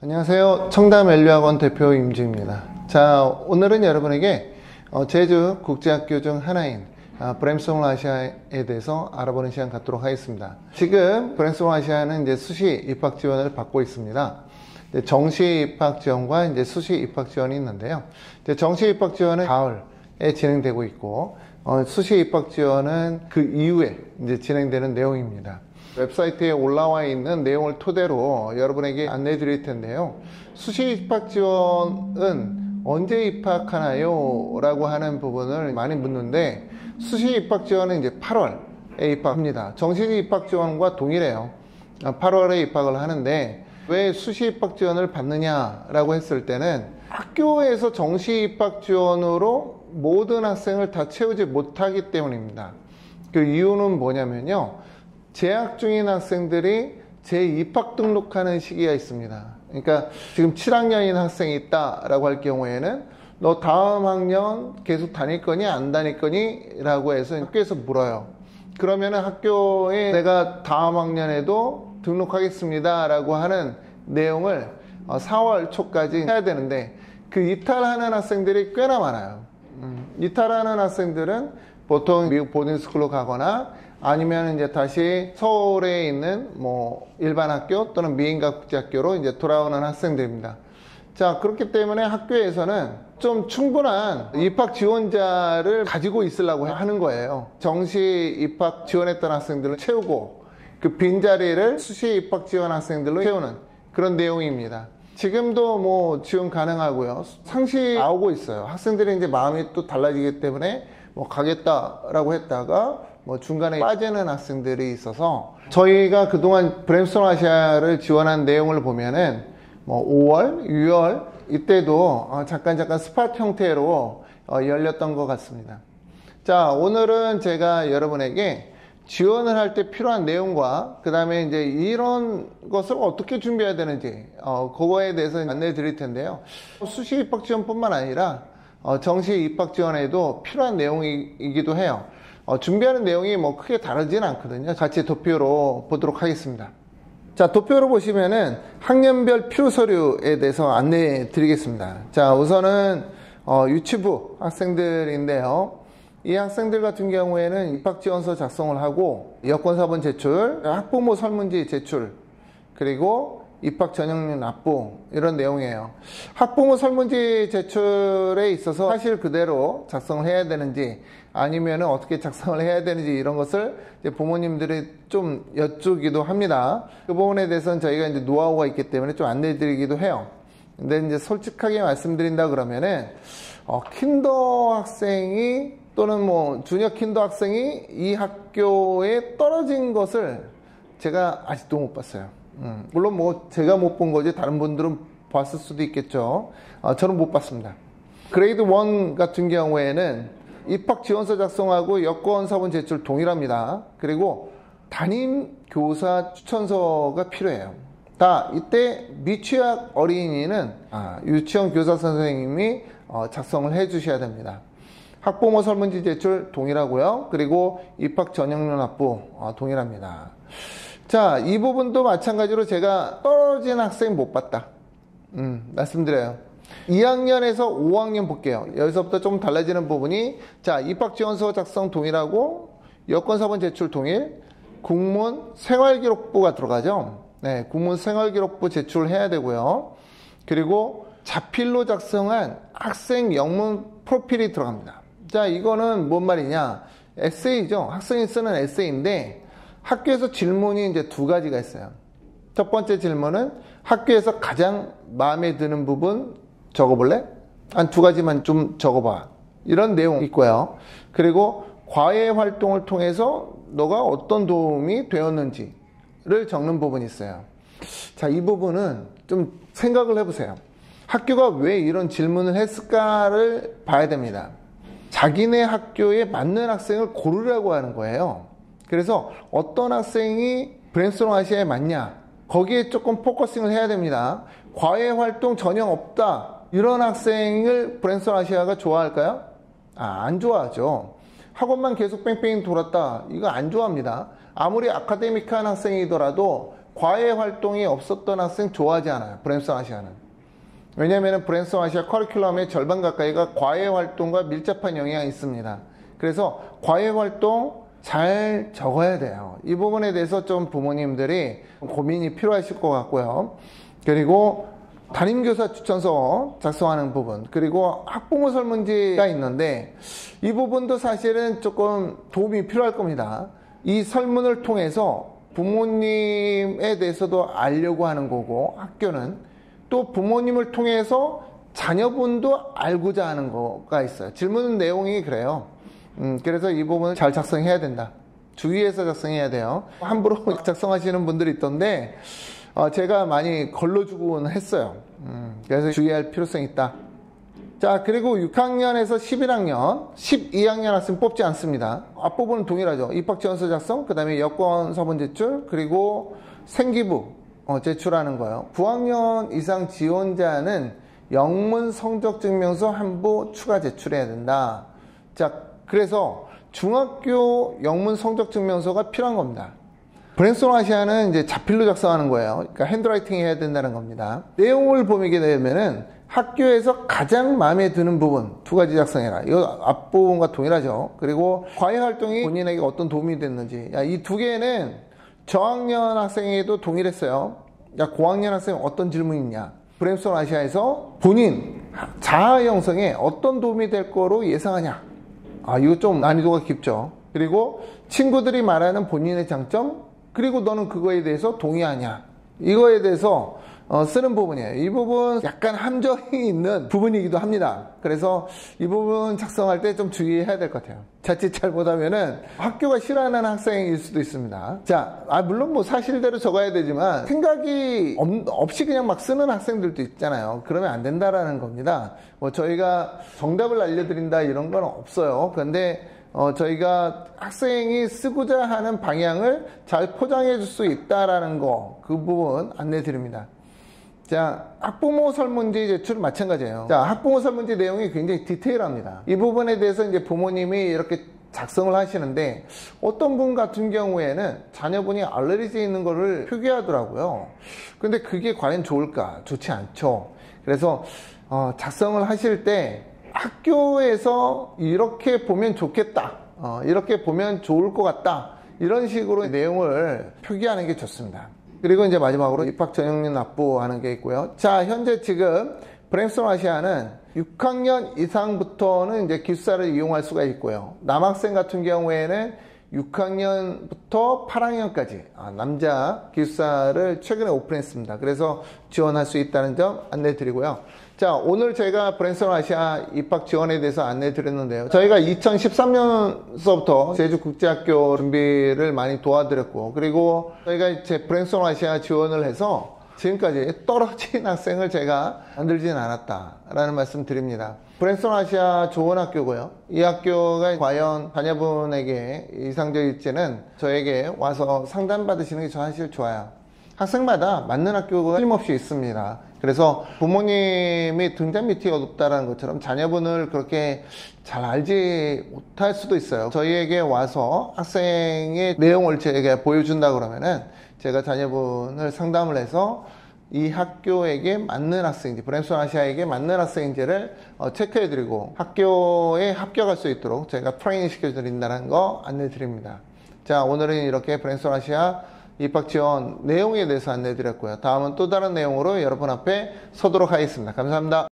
안녕하세요. 청담엘류학원 대표 임주입니다. 자, 오늘은 여러분에게 제주 국제학교 중 하나인 브램스톤 아시아에 대해서 알아보는 시간 갖도록 하겠습니다. 지금 브램스톤 아시아는 이제 수시 입학 지원을 받고 있습니다. 정시 입학 지원과 이제 수시 입학 지원이 있는데요. 정시 입학 지원은 가을에 진행되고 있고, 수시 입학 지원은 그 이후에 이제 진행되는 내용입니다. 웹사이트에 올라와 있는 내용을 토대로 여러분에게 안내해 드릴 텐데요. 수시 입학 지원은 언제 입학하나요? 라고 하는 부분을 많이 묻는데, 수시 입학 지원은 이제 8월에 입학합니다. 정시 입학 지원과 동일해요. 8월에 입학을 하는데, 왜 수시 입학 지원을 받느냐라고 했을 때는 학교에서 정시 입학 지원으로 모든 학생을 다 채우지 못하기 때문입니다. 그 이유는 뭐냐면요. 재학 중인 학생들이 재입학 등록하는 시기가 있습니다. 그러니까 지금 7학년인 학생이 있다라고 할 경우에는 너 다음 학년 계속 다닐 거니 안 다닐 거니? 라고 해서 학교에서 물어요. 그러면은 학교에 내가 다음 학년에도 등록하겠습니다 라고 하는 내용을 4월 초까지 해야 되는데, 그 이탈하는 학생들이 꽤나 많아요. 이탈하는 학생들은 보통 미국 보딩스쿨로 가거나 아니면 이제 다시 서울에 있는 일반 학교 또는 미인가 국제학교로 이제 돌아오는 학생들입니다. 자, 그렇기 때문에 학교에서는 좀 충분한 입학 지원자를 가지고 있으려고 하는 거예요. 정시 입학 지원했던 학생들을 채우고 그 빈자리를 수시 입학 지원 학생들로 채우는 그런 내용입니다. 지금도 지원 가능하고요. 상시 나오고 있어요. 학생들이 이제 마음이 또 달라지기 때문에 가겠다라고 했다가 중간에 빠지는 학생들이 있어서, 저희가 그동안 브램스톤 아시아를 지원한 내용을 보면은 5월, 6월 이때도 잠깐 스팟 형태로 열렸던 것 같습니다. 자, 오늘은 제가 여러분에게 지원을 할 때 필요한 내용과 그 다음에 이제 이런 것을 어떻게 준비해야 되는지 그거에 대해서 안내해 드릴 텐데요. 수시 입학 지원뿐만 아니라 정시 입학 지원에도 필요한 내용이기도 해요. 준비하는 내용이 크게 다르진 않거든요. 같이 도표로 보도록 하겠습니다. 자, 도표로 보시면은 학년별 필요 서류에 대해서 안내해 드리겠습니다. 자, 우선은 유치부 학생들인데요. 이 학생들 같은 경우에는 입학지원서 작성을 하고 여권사본 제출, 학부모 설문지 제출, 그리고 입학 전형료 납부, 이런 내용이에요. 학부모 설문지 제출에 있어서 사실 그대로 작성을 해야 되는지 아니면 어떻게 작성을 해야 되는지 이런 것을 이제 부모님들이 좀 여쭈기도 합니다. 그 부분에 대해서는 저희가 이제 노하우가 있기 때문에 좀 안내해 드리기도 해요. 근데 이제 솔직하게 말씀드린다 그러면은 킨더 학생이 또는 주니어 킨더 학생이 이 학교에 떨어진 것을 제가 아직도 못 봤어요. 물론 제가 못 본 거지 다른 분들은 봤을 수도 있겠죠. 저는 못 봤습니다. 그레이드 1 같은 경우에는 입학 지원서 작성하고 여권 사본 제출 동일합니다. 그리고 담임 교사 추천서가 필요해요. 이때 미취학 어린이는 유치원 교사 선생님이 작성을 해 주셔야 됩니다. 학부모 설문지 제출 동일하고요. 그리고 입학 전형료 납부 동일합니다. 자, 이 부분도 마찬가지로 제가 떨어진 학생 못 봤다 말씀드려요. 2학년에서 5학년 볼게요. 여기서부터 좀 달라지는 부분이, 자, 입학 지원서 작성 동일하고 여권 사본 제출 동일, 국문 생활기록부가 들어가죠. 네, 국문 생활기록부 제출해야 되고요. 그리고 자필로 작성한 학생 영문 프로필이 들어갑니다. 자, 이거는 뭔 말이냐? 에세이죠. 학생이 쓰는 에세이인데 학교에서 질문이 이제 두 가지가 있어요. 첫 번째 질문은 학교에서 가장 마음에 드는 부분 적어볼래? 한 두 가지만 좀 적어봐. 이런 내용 있고요. 그리고 과외 활동을 통해서 너가 어떤 도움이 되었는지를 적는 부분이 있어요. 자, 이 부분은 좀 생각을 해보세요. 학교가 왜 이런 질문을 했을까를 봐야 됩니다. 자기네 학교에 맞는 학생을 고르라고 하는 거예요. 그래서 어떤 학생이 브램스톤 아시아에 맞냐, 거기에 조금 포커싱을 해야 됩니다. 과외 활동 전혀 없다, 이런 학생을 브램스톤 아시아가 좋아할까요? 안 좋아하죠. 학원만 계속 뺑뺑이 돌았다, 이거 안 좋아합니다. 아무리 아카데믹한 학생이더라도 과외 활동이 없었던 학생 좋아하지 않아요. 브랜스턴 아시아는. 왜냐하면 브랜스턴 아시아 커리큘럼의 절반 가까이가 과외 활동과 밀접한 영향이 있습니다. 그래서 과외 활동 잘 적어야 돼요. 이 부분에 대해서 좀 부모님들이 고민이 필요하실 것 같고요. 그리고 담임교사 추천서 작성하는 부분, 그리고 학부모 설문지가 있는데 이 부분도 사실은 조금 도움이 필요할 겁니다. 이 설문을 통해서 부모님에 대해서도 알려고 하는 거고, 학교는 또 부모님을 통해서 자녀분도 알고자 하는 거가 있어요. 질문 내용이 그래요. 그래서 이 부분을 잘 작성해야 된다. 주의해서 작성해야 돼요. 함부로 작성하시는 분들이 있던데 제가 많이 걸러주곤 했어요. 그래서 주의할 필요성이 있다. 자, 그리고 6학년에서 11학년, 12학년 학생 뽑지 않습니다. 앞부분은 동일하죠. 입학지원서 작성, 그 다음에 여권 서본 제출, 그리고 생기부 제출하는 거예요. 9학년 이상 지원자는 영문 성적증명서 한 부 추가 제출해야 된다. 자, 그래서 중학교 영문 성적증명서가 필요한 겁니다. 브랜스턴 아시아는 이제 자필로 작성하는 거예요. 그러니까 핸드라이팅 해야 된다는 겁니다. 내용을 보게 되면은 학교에서 가장 마음에 드는 부분 두 가지 작성해라. 이거 앞부분과 동일하죠. 그리고 과외 활동이 본인에게 어떤 도움이 됐는지. 이 두 개는 저학년 학생에도 동일했어요. 고학년 학생 어떤 질문이 있냐. 브랜스턴 아시아에서 본인 자아 형성에 어떤 도움이 될 거로 예상하냐. 이거 좀 난이도가 깊죠. 그리고 친구들이 말하는 본인의 장점, 그리고 너는 그거에 대해서 동의하냐. 이거에 대해서 쓰는 부분이에요. 이 부분 약간 함정이 있는 부분이기도 합니다. 그래서 이 부분 작성할 때 좀 주의해야 될 것 같아요. 자칫 잘못하면은 학교가 싫어하는 학생일 수도 있습니다. 자, 물론 뭐 사실대로 적어야 되지만 생각이 없이 그냥 막 쓰는 학생들도 있잖아요. 그러면 안 된다라는 겁니다. 뭐 저희가 정답을 알려드린다 이런 건 없어요. 그런데 저희가 학생이 쓰고자 하는 방향을 잘 포장해 줄 수 있다라는 거, 그 부분 안내 드립니다. 자, 학부모 설문지 제출 마찬가지예요. 자, 학부모 설문지 내용이 굉장히 디테일합니다. 이 부분에 대해서 이제 부모님이 이렇게 작성을 하시는데 어떤 분 같은 경우에는 자녀분이 알레르기 있는 거를 표기하더라고요. 근데 그게 과연 좋을까? 좋지 않죠. 그래서 작성을 하실 때 학교에서 이렇게 보면 좋겠다. 이렇게 보면 좋을 것 같다. 이런 식으로 내용을 표기하는 게 좋습니다. 그리고 이제 마지막으로 입학 전형률 납부하는 게 있고요. 자, 현재 지금 브랜스턴 아시아는 6학년 이상부터는 이제 기숙사를 이용할 수가 있고요. 남학생 같은 경우에는 6학년부터 8학년까지 남자 기숙사를 최근에 오픈했습니다. 그래서 지원할 수 있다는 점 안내 드리고요. 자, 오늘 제가 브랜스턴 아시아 입학 지원에 대해서 안내 드렸는데요. 저희가 2013년서부터 제주국제학교 준비를 많이 도와드렸고, 그리고 저희가 이제 브랜스턴 아시아 지원을 해서 지금까지 떨어진 학생을 제가 만들지는 않았다라는 말씀 드립니다. 브랜스턴 아시아 좋은 학교고요. 이 학교가 과연 자녀분에게 이상적일지는 저에게 와서 상담받으시는 게 사실 좋아요. 학생마다 맞는 학교가 틀림없이 있습니다. 그래서 부모님이 등잔 밑이 어둡다는 것처럼 자녀분을 그렇게 잘 알지 못할 수도 있어요. 저희에게 와서 학생의 내용을 제가 보여준다 그러면은 제가 자녀분을 상담을 해서 이 학교에게 맞는 학생인지, 브랜스턴 아시아에게 맞는 학생인지를 체크해드리고 학교에 합격할 수 있도록 제가 트레이닝 시켜드린다는 거 안내드립니다. 자, 오늘은 이렇게 브랜스턴 아시아 입학 지원 내용에 대해서 안내드렸고요. 다음은 또 다른 내용으로 여러분 앞에 서도록 하겠습니다. 감사합니다.